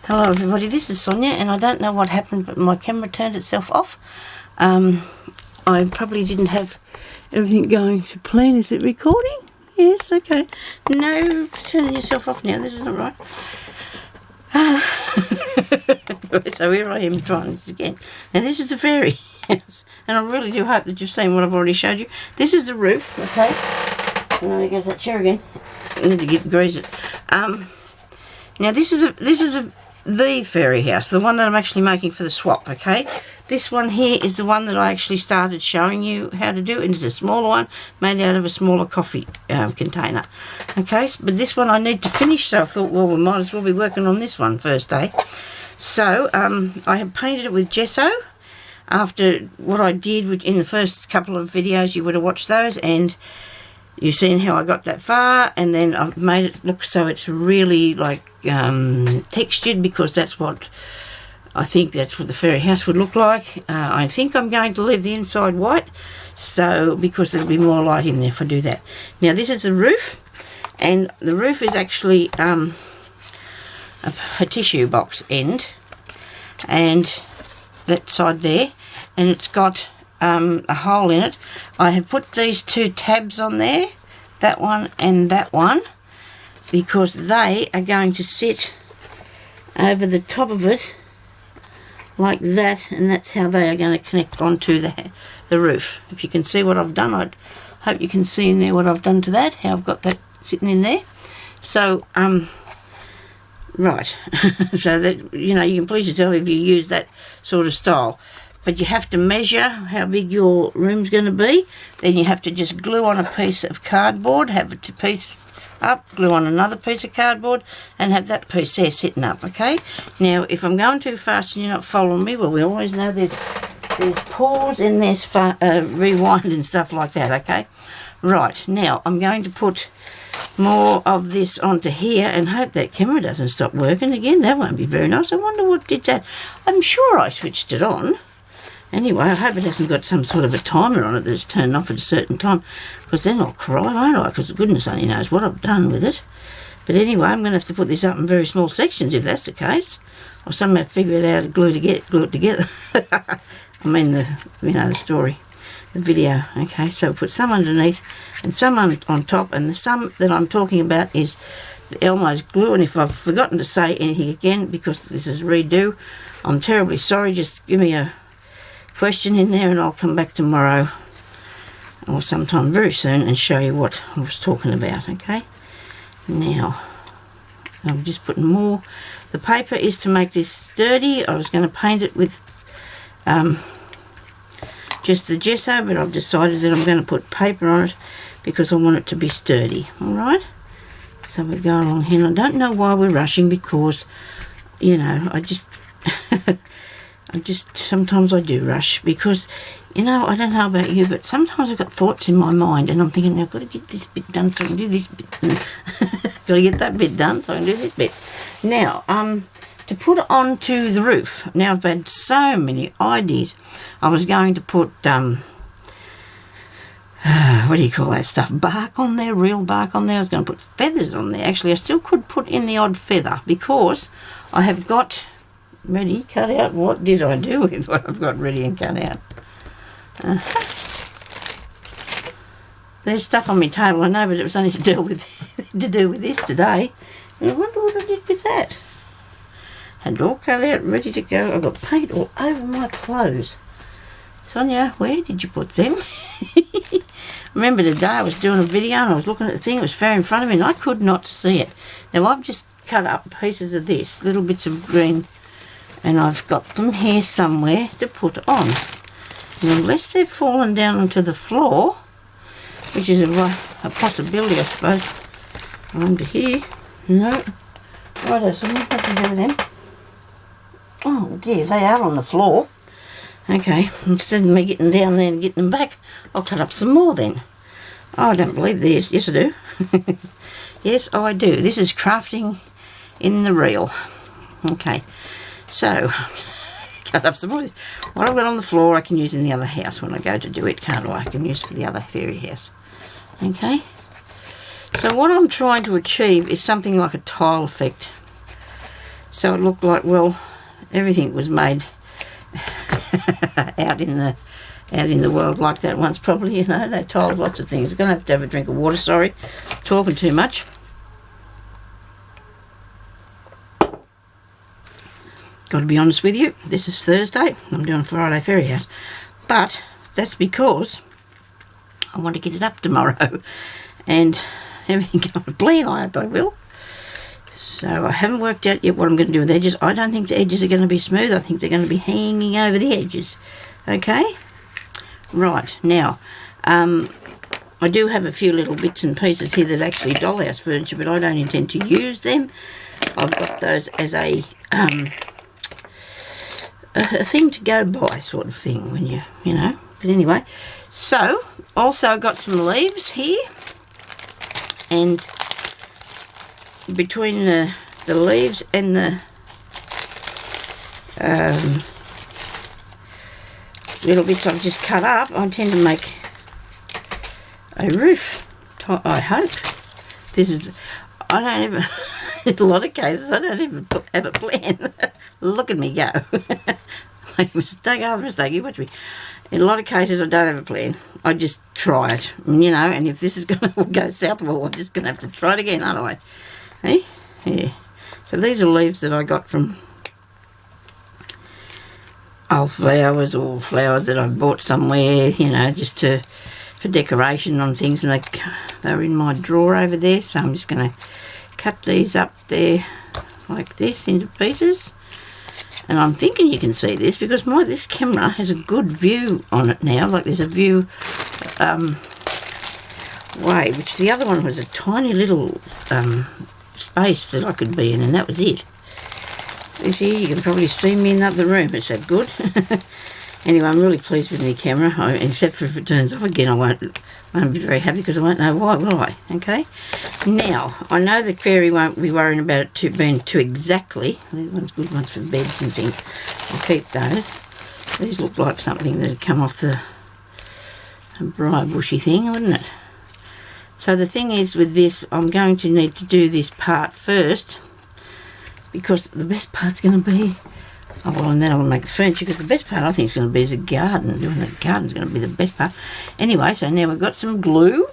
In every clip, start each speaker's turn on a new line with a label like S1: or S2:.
S1: Hello everybody, this is Sonya, and I don't know what happened, but my camera turned itself off. I probably didn't have everything going to plan. Is it recording? Yes, okay. No, turning yourself off now, this isn't right. So here I am trying this again. Now this is the fairy house, and I really do hope that you've seen what I've already showed you. This is the roof, okay? Oh, there goes that chair again. I need to grease it. Now this is the fairy house, the one that I'm actually making for the swap, okay? This one here is the one that I actually started showing you how to do. It's a smaller one made out of a smaller coffee container, okay? But this one I need to finish, so I thought, well, we might as well be working on this one first, eh? So I have painted it with gesso. After what I did in the first couple of videos, you would have watched those, and you've seen how I got that far, and then I've made it look so it's really like textured, because that's what I think that's what the fairy house would look like. I think I'm going to leave the inside white, so because there'll be more light in there if I do that. Now this is the roof, and the roof is actually a tissue box end, and that side there, and it's got a hole in it. I have put these two tabs on there, that one and that one, because they are going to sit over the top of it like that, and that's how they are going to connect onto the roof. If you can see what I've done, I hope you can see in there what I've done to that, how I've got that sitting in there. So right, so that you know, you can please yourself if you use that sort of style. But you have to measure how big your room's going to be. Then you have to just glue on a piece of cardboard, have it to piece up, glue on another piece of cardboard, and have that piece there sitting up, okay? Now, if I'm going too fast and you're not following me, well, we always know there's pause and there's rewind and stuff like that, okay? Right, now I'm going to put more of this onto here and hope that camera doesn't stop working again. That won't be very nice. I wonder what did that. I'm sure I switched it on. Anyway, I hope it hasn't got some sort of a timer on it that's turned off at a certain time, because then I'll cry, won't I? Because goodness only knows what I've done with it. But anyway, I'm going to have to put this up in very small sections if that's the case. Or somehow figure it out and glue it together. I mean, the story, the video. Okay, so put some underneath and some on top, and the some that I'm talking about is the Elmo's glue. And if I've forgotten to say anything again, because this is redo, I'm terribly sorry. Just give me a question in there and I'll come back tomorrow or sometime very soon and show you what I was talking about, okay? Now I'm just putting more. The paper is to make this sturdy. I was going to paint it with just the gesso, but I've decided that I'm going to put paper on it because I want it to be sturdy. Alright, so we're going along here, and I don't know why we're rushing, because you know, I just sometimes I do rush, because, you know, I don't know about you, but sometimes I've got thoughts in my mind and I'm thinking, now I've got to get this bit done so I can do this bit. Got to get that bit done so I can do this bit. Now, to put onto the roof, now I've had so many ideas. I was going to put, what do you call that stuff, bark on there, real bark on there. I was going to put feathers on there. Actually, I still could put in the odd feather, because I have got ready, cut out. What did I do with what I've got ready and cut out? There's stuff on my table, I know, but it was only to do with this today. And I wonder what I did with that. Had it all cut out, ready to go. I've got paint all over my clothes. Sonia, where did you put them? Remember the day I was doing a video and I was looking at the thing, it was fair in front of me and I could not see it. Now I've just cut up pieces of this, little bits of green, and I've got them here somewhere to put on. And unless they've fallen down onto the floor, which is a possibility, I suppose, under here. No. Righto, so what do I do with them? Oh dear, they are on the floor. Okay, instead of me getting down there and getting them back, I'll cut up some more then. Oh, I don't believe this. Yes, I do. Yes, I do. This is crafting in the real. Okay. So, cut up some more. What I've got on the floor I can use in the other house when I go to do it, can't I? I can use for the other fairy house. Okay. So what I'm trying to achieve is something like a tile effect. So it looked like, well, everything was made out in the world like that once, probably, you know. They tiled lots of things. I'm going to have a drink of water, sorry. Talking too much. Got to be honest with you, this is Thursday. I'm doing Friday Fairy House. But that's because I want to get it up tomorrow. And everything going to plan, I hope I will. So I haven't worked out yet what I'm going to do with edges. I don't think the edges are going to be smooth. I think they're going to be hanging over the edges. Okay? Right, now, I do have a few little bits and pieces here that are actually dollhouse furniture, but I don't intend to use them. I've got those as a thing to go by sort of thing when you know. But anyway, so also I got some leaves here, and between the leaves and the little bits I've just cut up, I tend to make a roof. I hope. This is, I don't even, in a lot of cases, I don't even have a plan. Look at me go. Make a mistake after mistake, you watch me. In a lot of cases, I don't have a plan. I just try it, you know, and if this is going to go south, well, I'm just going to have to try it again, aren't I? Hey? Yeah. So these are leaves that I got from old flowers or flowers that I bought somewhere, you know, just for decoration on things, and they're in my drawer over there, so I'm just going to cut these up there like this into pieces. And I'm thinking you can see this because this camera has a good view on it now. Like there's a view way, which the other one was a tiny little space that I could be in, and that was it. You see, you can probably see me in the other room. Is that good? Anyway, I'm really pleased with my camera, except for if it turns off again. I won't be very happy because I won't know why, will I? Okay. Now, I know the fairy won't be worrying about it being too exactly. These ones good ones for beds and things. I'll keep those. These look like something that had come off the briar bushy thing, wouldn't it? So the thing is with this, I'm going to need to do this part first, because the best part's going to be, oh well, and then I'll make the furniture, because the best part I think is going to be is the garden. Doing the garden's going to be the best part. Anyway, so now we've got some glue,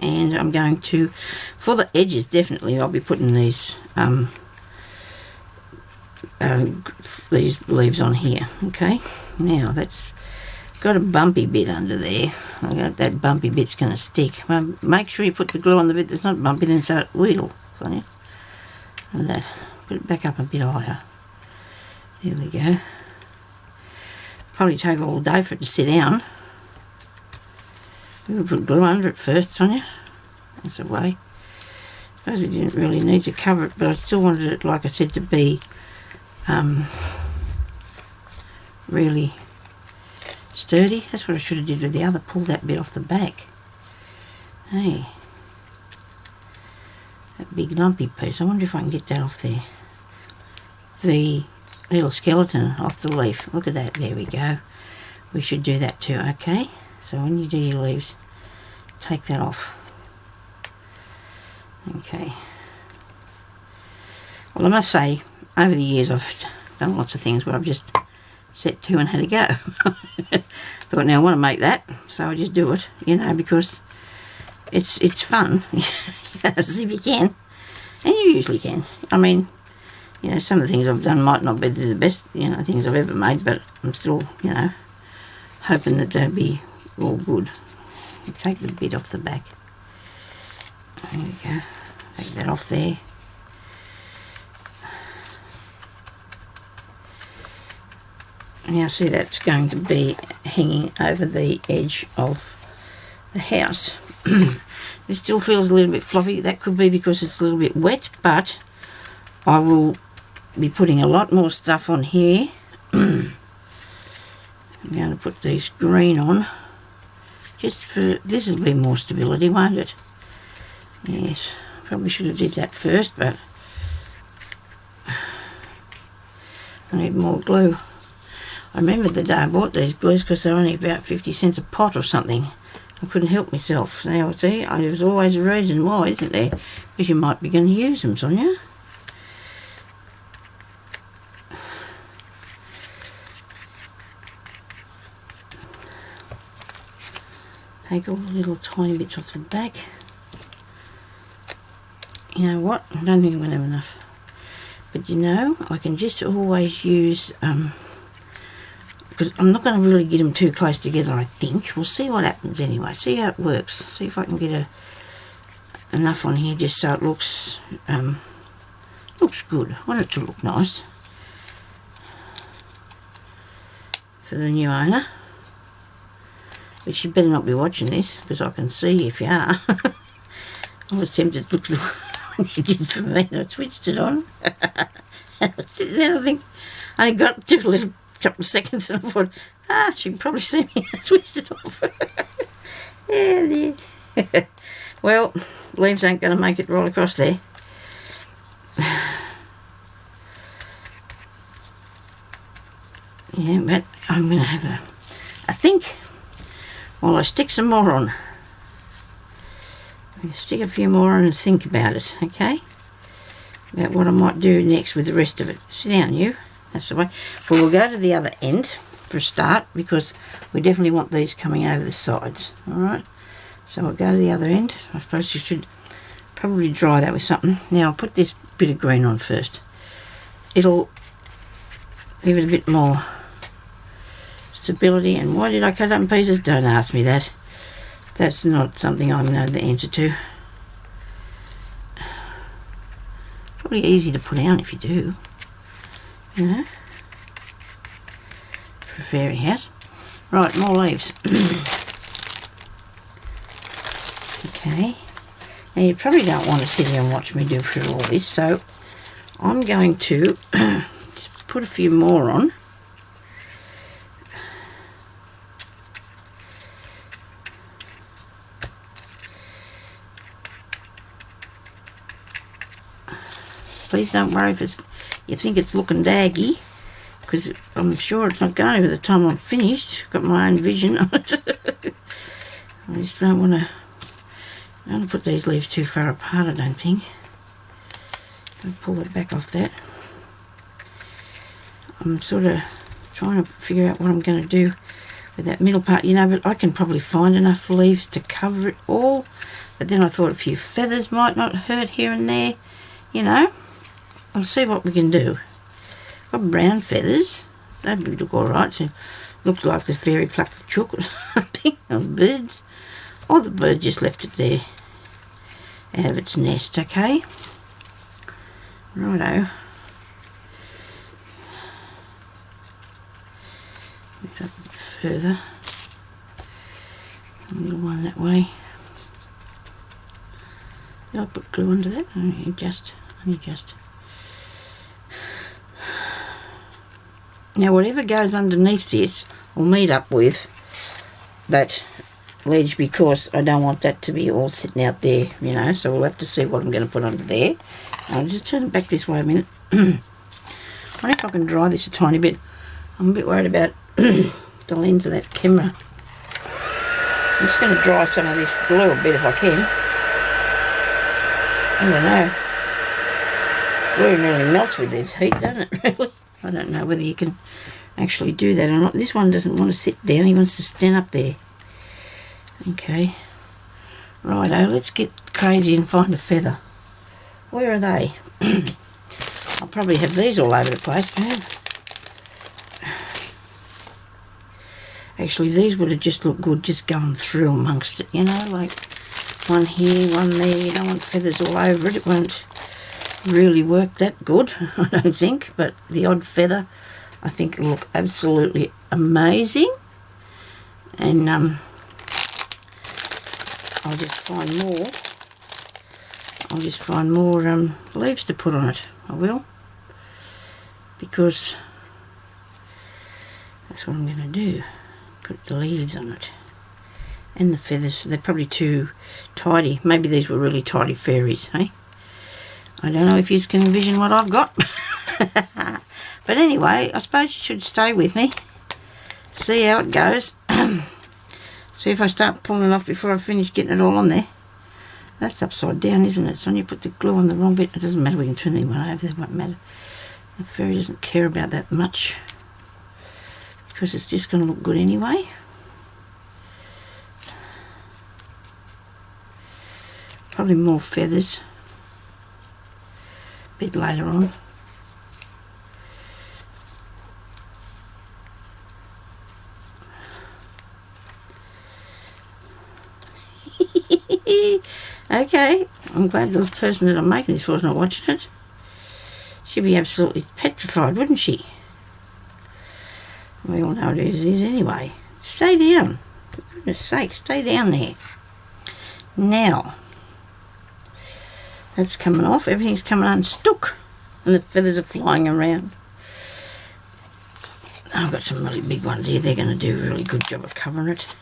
S1: and I'm going to, for the edges definitely, I'll be putting these leaves on here. Okay, now that's got a bumpy bit under there. That bumpy bit's going to stick. Well, make sure you put the glue on the bit that's not bumpy, then so it will, Sonya. And that. Put it back up a bit higher. There we go. Probably take all day for it to sit down. We'll put glue under it first, Sonya. That's the way. I suppose we didn't really need to cover it, but I still wanted it, like I said, to be really sturdy. That's what I should have did with the other. Pull that bit off the back. Hey. That big lumpy piece. I wonder if I can get that off there. The little skeleton off the leaf. Look at that. There we go. We should do that too. Okay. So when you do your leaves, take that off. Okay. Well, I must say, over the years I've done lots of things where I've just set to and had a go. Thought, now I want to make that, so I just do it, you know, because it's fun. See if you can, and you usually can. I mean, you know, some of the things I've done might not be the best, you know, things I've ever made, but I'm still, you know, hoping that they'll be all good. Take the bit off the back. There we go. Take that off there. Now see, that's going to be hanging over the edge of the house. This still feels a little bit floppy. That could be because it's a little bit wet, but I will be putting a lot more stuff on here. I'm going to put these green on, just for, this will be more stability, won't it? Yes, probably should have did that first, but I need more glue. I remember the day I bought these glues because they're only about 50 cents a pot or something. I couldn't help myself. Now, see, there's always a reason why, isn't there? Because you might be going to use them, Sonya. Take all the little tiny bits off the back. You know what? I don't think I'm going to have enough. But you know, I can just always use, because I'm not going to really get them too close together, I think. We'll see what happens anyway. See how it works. See if I can get enough on here just so it looks good. I want it to look nice for the new owner. But you better not be watching this, because I can see if you are. I was tempted to look at what you did for me, and I switched it on. I was sitting there, I think, I only took a little couple of seconds, and I thought, she can probably see me. I switched it off. Yeah. Well, leaves ain't going to make it right across there. Yeah, but I'm going to have I think, while I stick some more on. I'm going to stick a few more on and think about it, okay? About what I might do next with the rest of it. Sit down, you. That's the way. Well, we'll go to the other end for a start, because we definitely want these coming over the sides, alright? So we'll go to the other end. I suppose you should probably dry that with something. Now I'll put this bit of green on first. It'll give it a bit more stability. And why did I cut it up in pieces? Don't ask me that. That's not something I know the answer to. Probably easy to put out if you do. You know? For a fairy house. Right, more leaves. Okay. Now you probably don't want to sit here and watch me do through all this, so I'm going to just put a few more on. Please don't worry if you think it's looking daggy, because I'm sure it's not going to by the time I'm finished. I've got my own vision on it. I just don't want to put these leaves too far apart, I don't think. I'll pull it back off that. I'm sort of trying to figure out what I'm going to do with that middle part, you know, but I can probably find enough leaves to cover it all. But then I thought a few feathers might not hurt here and there, you know. I'll see what we can do. Got brown feathers. They would look alright. So looks like the fairy plucked the chook or something, or birds. Or the bird just left it there out of its nest, okay? Righto. Move up a bit further. A little one that way. Did I put glue under that? Only just. Now whatever goes underneath this will meet up with that ledge, because I don't want that to be all sitting out there, you know, so we'll have to see what I'm going to put under there. I'll just turn it back this way a minute. I wonder if I can dry this a tiny bit. I'm a bit worried about the lens of that camera. I'm just going to dry some of this glue a bit if I can. I don't know. Glue really melts with this heat, doesn't it, really? I don't know whether you can actually do that or not. This one doesn't want to sit down, he wants to stand up there. Okay. Righto, let's get crazy and find a feather. Where are they? I'll probably have these all over the place, perhaps. Actually, these would have just looked good just going through amongst it, you know, like one here, one there. You don't want feathers all over it. It won't really work that good, I don't think, but the odd feather I think will look absolutely amazing. And I'll just find more leaves to put on it. I will, because that's what I'm going to do, put the leaves on it. And the feathers, they're probably too tidy. Maybe these were really tidy fairies, hey? I don't know if you can envision what I've got. But anyway, I suppose you should stay with me. See how it goes. See if I start pulling it off before I finish getting it all on there. That's upside down, isn't it? Sonya put the glue on the wrong bit. It doesn't matter, we can turn the one over, that won't matter. The fairy doesn't care about that much, because it's just going to look good anyway. probably more feathers a bit later on. Okay, I'm glad the person that I'm making this for is not watching it. She'd be absolutely petrified, wouldn't she? We all know what it is anyway. Stay down. For goodness sake, stay down there. Now, that's coming off. Everything's coming unstuck. And the feathers are flying around. I've got some really big ones here. They're going to do a really good job of covering it.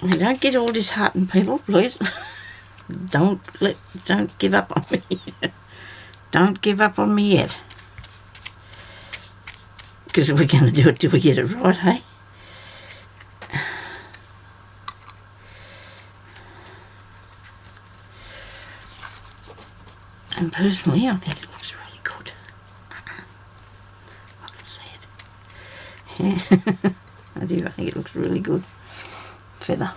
S1: Now, don't get all disheartened, people, please. Don't give up on me. Don't give up on me yet. Because we're going to do it till we get it right, hey? And personally, I think it looks really good. I can see it. Yeah. I do. I think it looks really good. Feather.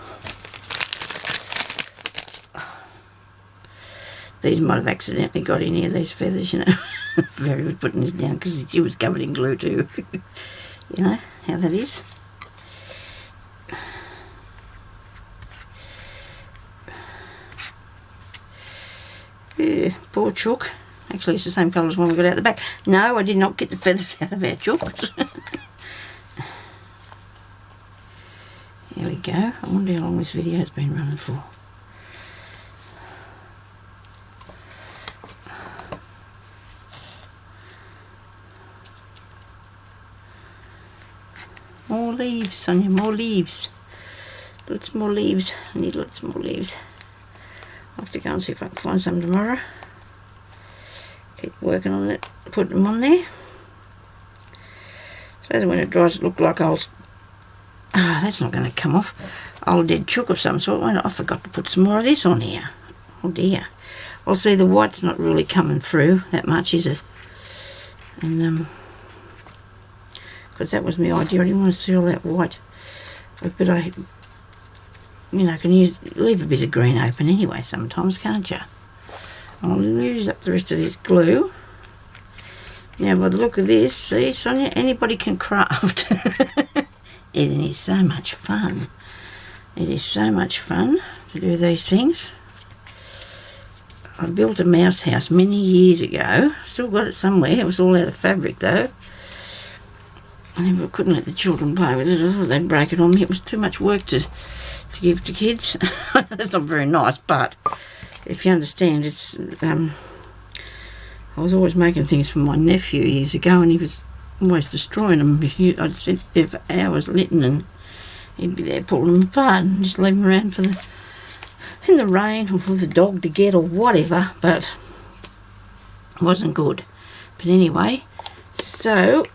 S1: These might have accidentally got in here, these feathers, you know. Very was putting this down because she was covered in glue too. You know how that is. Yeah, poor chook. Actually, it's the same colour as one we got out the back. No, I did not get the feathers out of our chooks. There we go. I wonder how long this video has been running for. More leaves, Sonya, more leaves. Lots more leaves. I need lots more leaves. I'll have to go and see if I can find some tomorrow. Keep working on it, put them on there. So when it dries, it look like old... Ah, that's not going to come off. Old dead chook of some sort. I forgot to put some more of this on here. Oh dear. Well, see, the white's not really coming through that much, is it? And, because that was my idea. I didn't want to see all that white. But I, you know, can leave a bit of green open anyway sometimes, can't you? I'll use up the rest of this glue. Now, by the look of this, see, Sonya, anybody can craft. It is so much fun. It is so much fun to do these things. I built a mouse house many years ago. Still got it somewhere. It was all out of fabric though. I couldn't let the children play with it. I thought they'd break it on me. It was too much work to give to kids. That's not very nice, but if you understand, it's... I was always making things for my nephew years ago, and he was always destroying them. I'd sit there for hours knitting, and he'd be there pulling them apart and just leave them around in the rain or for the dog to get or whatever, but it wasn't good. But anyway, so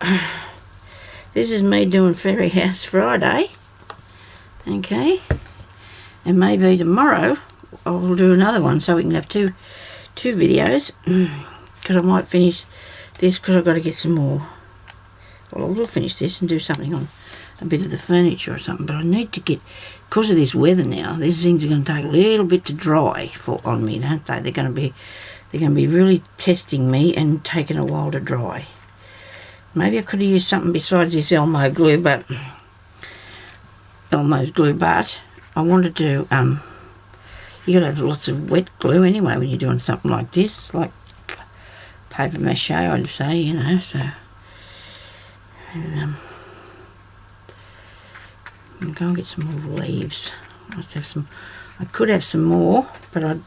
S1: this is me doing Fairy House Friday, okay, and maybe tomorrow I will do another one so we can have two videos, because I might finish this because I've got to get some more. Well, I will finish this and do something on a bit of the furniture or something, but I need to get, because of this weather now, these things are going to take a little bit to dry on me, don't they? They're going to be really testing me and taking a while to dry. Maybe I could have used something besides this Elmo's glue, but I wanted to, you got to have lots of wet glue anyway when you're doing something like this. It's like paper mache, I'd say, you know, so... And, I'm going to get some more leaves. I could have some more, but I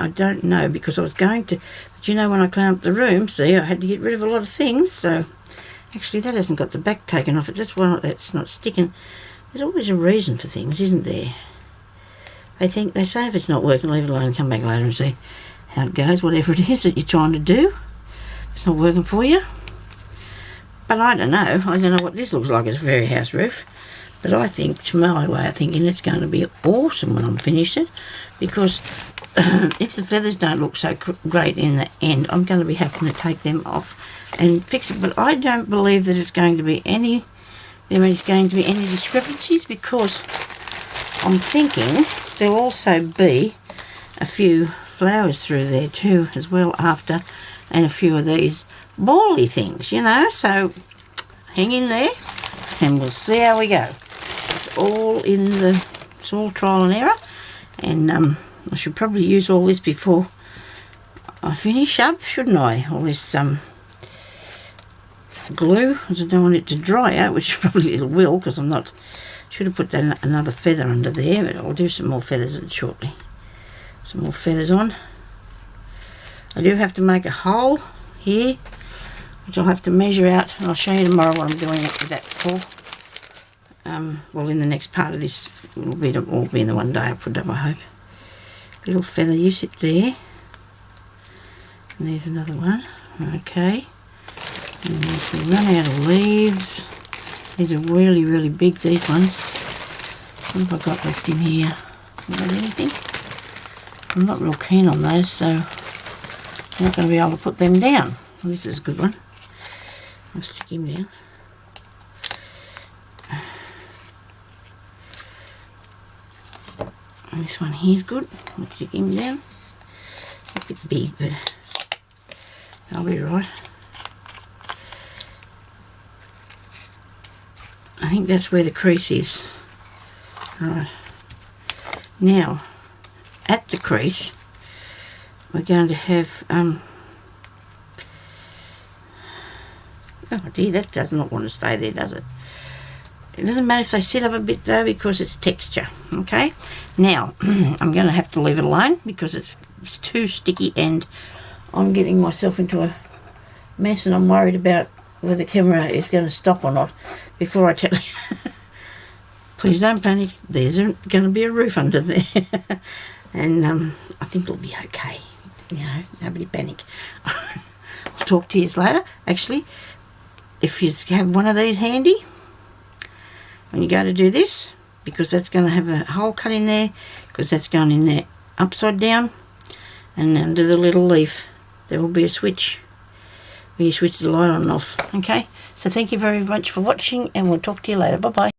S1: don't know, because I was going to. But you know, when I cleaned up the room, see, I had to get rid of a lot of things. So actually, that hasn't got the back taken off it. That's why that's not sticking. There's always a reason for things, isn't there? They say if it's not working, leave it alone and come back later and see how it goes. Whatever it is that you're trying to do, if it's not working for you. But I don't know. I don't know what this looks like as a fairy house roof. But I think, to my way of thinking, it's going to be awesome when I'm finished it. Because if the feathers don't look so great in the end, I'm going to be having to take them off and fix it. But I don't believe that it's going to be there is going to be any discrepancies, because I'm thinking there'll also be a few flowers through there too as well after, and a few of these bally things, you know, so hang in there and we'll see how we go. It's all trial and error, and I should probably use all this before I finish up, shouldn't I? All this glue, because I don't want it to dry out, which probably it will, because should have put another feather under there, but I'll do some more feathers shortly. Some more feathers on. I do have to make a hole here, which I'll have to measure out, and I'll show you tomorrow what I'm doing with that for. Well, in the next part of this, it'll all be in the one day I put it up, I hope. Little feather, you sit there. And there's another one. Okay. And we run out of leaves. These are really, really big, these ones. What have I got left in here? Have I got anything? I'm not real keen on those, so I'm not going to be able to put them down. Well, this is a good one. I'll stick him down. And this one here's good. I'll stick him down. A bit big, but I'll be right. I think that's where the crease is. Alright. Now, at the crease, we're going to have, oh dear, that does not want to stay there, does it? It doesn't matter if they sit up a bit though, because it's texture, okay? Now, I'm going to have to leave it alone because it's too sticky, and I'm getting myself into a mess, and I'm worried about whether the camera is going to stop or not before I tell you. Please don't panic, there's going to be a roof under there. And I think it'll be okay, you know, nobody panic. I'll talk to you later. Actually, if you have one of these handy, when you go to do this, because that's going to have a hole cut in there, because that's going in there upside down, and under the little leaf there will be a switch where you switch the light on and off. Okay, so thank you very much for watching, and we'll talk to you later. Bye bye.